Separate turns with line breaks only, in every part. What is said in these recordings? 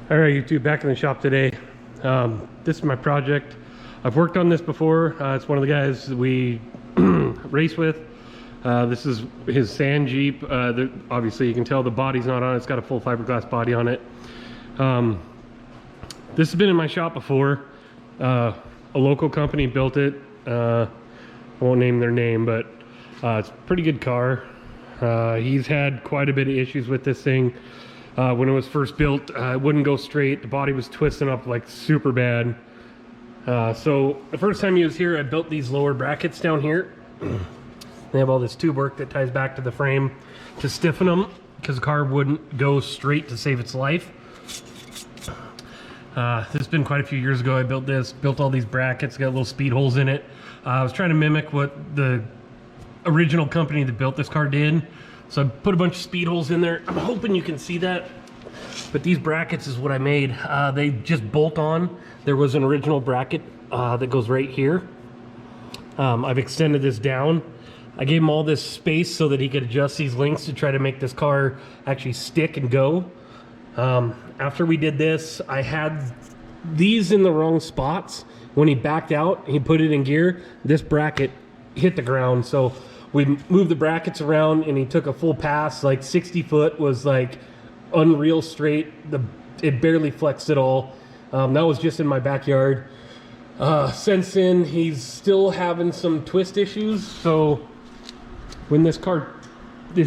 All right, YouTube, back in the shop today. This is my project. I've worked on this before. It's one of the guys that we race with. This is his sand Jeep. Obviously, you can tell the body's not on it. It's got a full fiberglass body on it. This has been in my shop before. A local company built it. I won't name their name, but it's a pretty good car. He's had quite a bit of issues with this thing. When it was first built, it wouldn't go straight. The body was twisting up like super bad. So the first time he was here, I built these lower brackets down here. They have all this tube work that ties back to the frame to stiffen them because the car wouldn't go straight to save its life. This has been quite a few years ago. I built all these brackets, got little speed holes in it. I was trying to mimic what the original company that built this car did. So I put a bunch of speed holes in there. I'm hoping you can see that. But these brackets is what I made. They just bolt on. There was an original bracket that goes right here. I've extended this down. I gave him all this space so that he could adjust these links to try to make this car actually stick and go. After we did this, I had these in the wrong spots. When he backed out, he put it in gear, this bracket hit the ground. So we moved the brackets around and he took a full pass. Like 60 foot was like unreal straight. It barely flexed at all. That was just in my backyard. Since then, he's still having some twist issues. So when this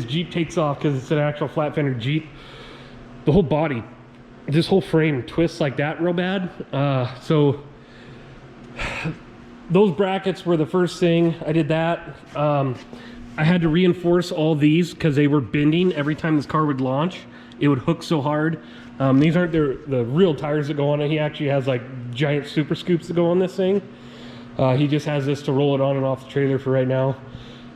Jeep takes off, because it's an actual flat fender Jeep, the whole body, this whole frame twists like that real bad. So those brackets were the first thing. I did that. I had to reinforce all these because they were bending every time this car would launch. It would hook so hard. These aren't the real tires that go on it. He actually has like giant super scoops that go on this thing. He just has this to roll it on and off the trailer for right now.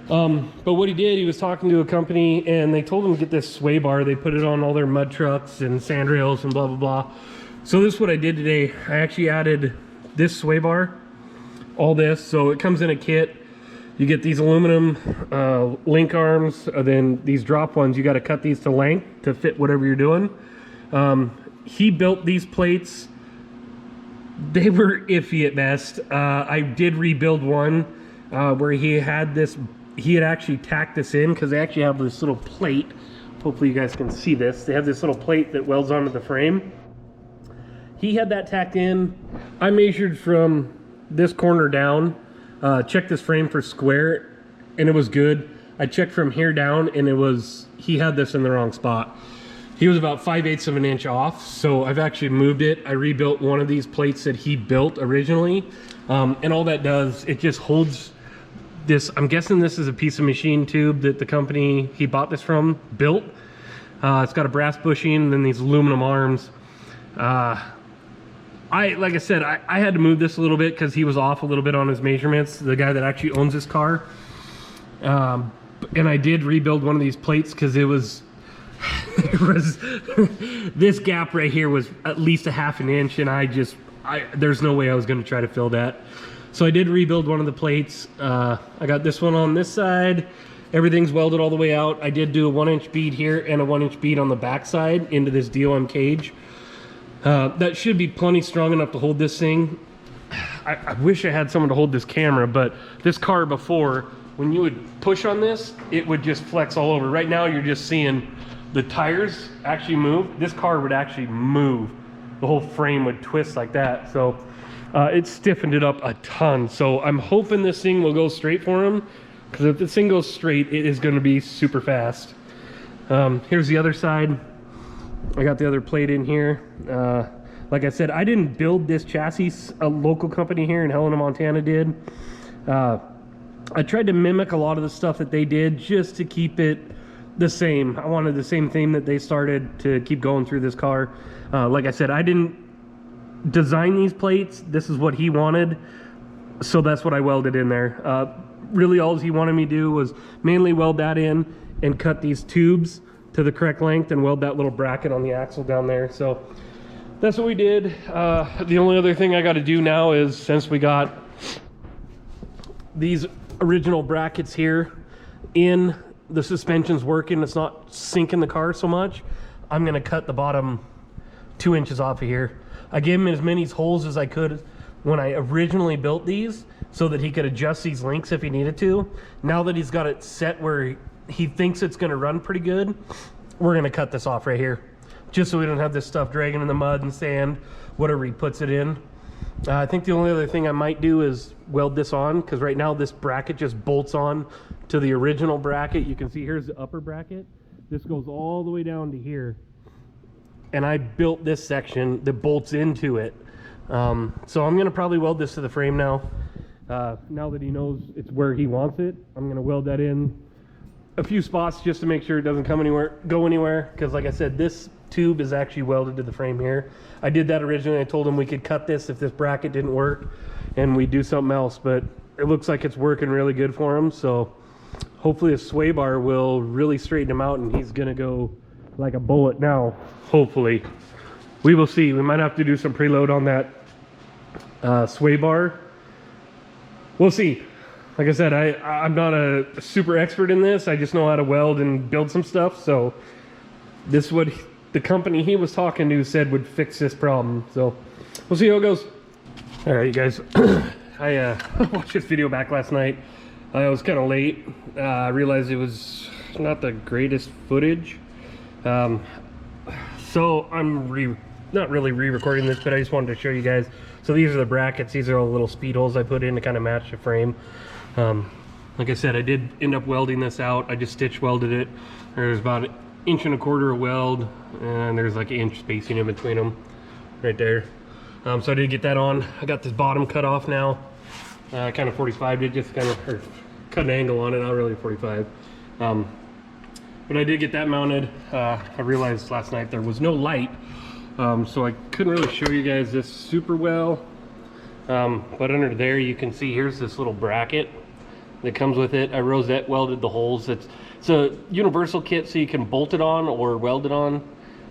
But what he did, he was talking to a company and they told him to get this sway bar. They put it on all their mud trucks and sand rails and blah, blah, blah. So this is what I did today. I actually added this sway bar, all this. So it comes in a kit. You get these aluminum link arms, then these drop ones. You got to cut these to length to fit whatever you're doing. He built these plates. They were iffy at best. I did rebuild one where he had actually tacked this in because they actually have this little plate. Hopefully you guys can see this. They have this little plate that welds onto the frame. He had that tacked in. I measured from this corner down, checked this frame for square, and it was good. I checked from here down, and he had this in the wrong spot. He was about 5/8 of an inch off, so I've actually moved it. I rebuilt one of these plates that he built originally, and all that does, it just holds this. I'm guessing this is a piece of machine tube that the company he bought this from built. It's got a brass bushing and then these aluminum arms. Like I said, I had to move this a little bit because he was off a little bit on his measurements, the guy that actually owns this car. And I did rebuild one of these plates because it was this gap right here was at least a ½ an inch, and there's no way I was going to try to fill that. So I did rebuild one of the plates. I got this one on this side. Everything's welded all the way out. I did do a 1-inch bead here and a 1-inch bead on the back side into this DOM cage. That should be plenty strong enough to hold this thing. I wish I had someone to hold this camera, but this car before, when you would push on this, it would just flex all over. Right now you're just seeing the tires actually move. This car would actually move. The whole frame would twist like that. So it stiffened it up a ton. So I'm hoping this thing will go straight for him, because if this thing goes straight, it is going to be super fast. Here's the other side. I got the other plate in here. Like I said, I didn't build this chassis. A local company here in Helena, Montana did. I tried to mimic a lot of the stuff that they did just to keep it the same. I wanted the same theme that they started to keep going through this car. Like I said, I didn't design these plates. This is what he wanted, so that's what I welded in there. Really all he wanted me to do was mainly weld that in and cut these tubes to the correct length and weld that little bracket on the axle down there. So that's what we did. The only other thing I got to do now is, since we got these original brackets here in, the suspension's working, it's not sinking the car so much, I'm gonna cut the bottom 2 inches off of here. I gave him as many holes as I could when I originally built these so that he could adjust these links if he needed to. Now that he's got it set where he thinks it's gonna run pretty good, we're gonna cut this off right here, just so we don't have this stuff dragging in the mud and sand, whatever he puts it in. I think the only other thing I might do is weld this on, because right now this bracket just bolts on to the original bracket. You can see here's the upper bracket. This goes all the way down to here. And I built this section that bolts into it. So I'm gonna probably weld this to the frame now. Now that he knows it's where he wants it, I'm gonna weld that in a few spots just to make sure it doesn't go anywhere. Because like I said, this tube is actually welded to the frame here. I did that originally. I told him we could cut this if this bracket didn't work and we do something else, but it looks like it's working really good for him. So hopefully a sway bar will really straighten him out and he's gonna go like a bullet now. Hopefully. We will see. We might have to do some preload on that sway bar. We'll see. Like I said, I'm not a super expert in this. I just know how to weld and build some stuff. So this is what the company he was talking to said would fix this problem. So we'll see how it goes. All right, you guys. I watched this video back last night. I was kind of late. I realized it was not the greatest footage. So I'm not really re-recording this, but I just wanted to show you guys. So these are the brackets. These are all the little speed holes I put in to kind of match the frame. Like I said, I did end up welding this out. I just stitch welded it. There's about 1.25 inches of weld, and there's like 1 inch spacing in between them right there. So I did get that on. I got this bottom cut off now. Kind of 45'd it, just kind of, or cut an angle on it, not really 45. But I did get that mounted. I realized last night there was no light, so I couldn't really show you guys this super well. But under there you can see here's this little bracket that comes with it. I rosette welded the holes. It's a universal kit, so you can bolt it on or weld it on.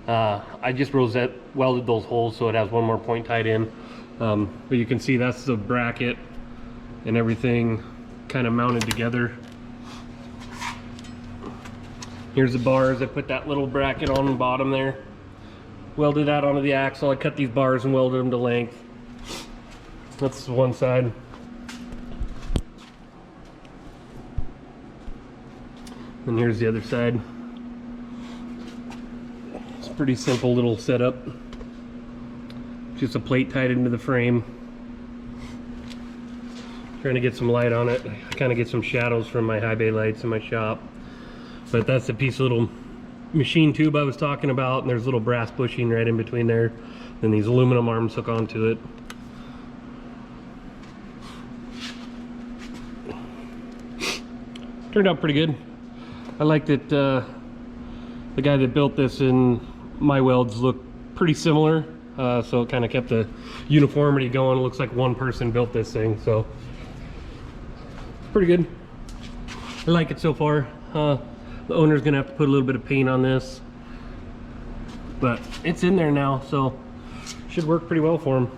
I just rosette welded those holes so it has one more point tied in. But you can see that's the bracket and everything kind of mounted together. Here's the bars. I put that little bracket on the bottom there. Welded that onto the axle. I cut these bars and welded them to length. That's one side. And here's the other side. It's a pretty simple little setup. Just a plate tied into the frame. Trying to get some light on it. I kind of get some shadows from my high bay lights in my shop. But that's the piece of little machine tube I was talking about, and there's little brass bushing right in between there. Then these aluminum arms hook onto it. Turned out pretty good. I like that the guy that built this and my welds look pretty similar, so it kind of kept the uniformity going. It looks like one person built this thing, so pretty good. I like it so far. The owner's gonna have to put a little bit of paint on this, but it's in there now, so should work pretty well for him.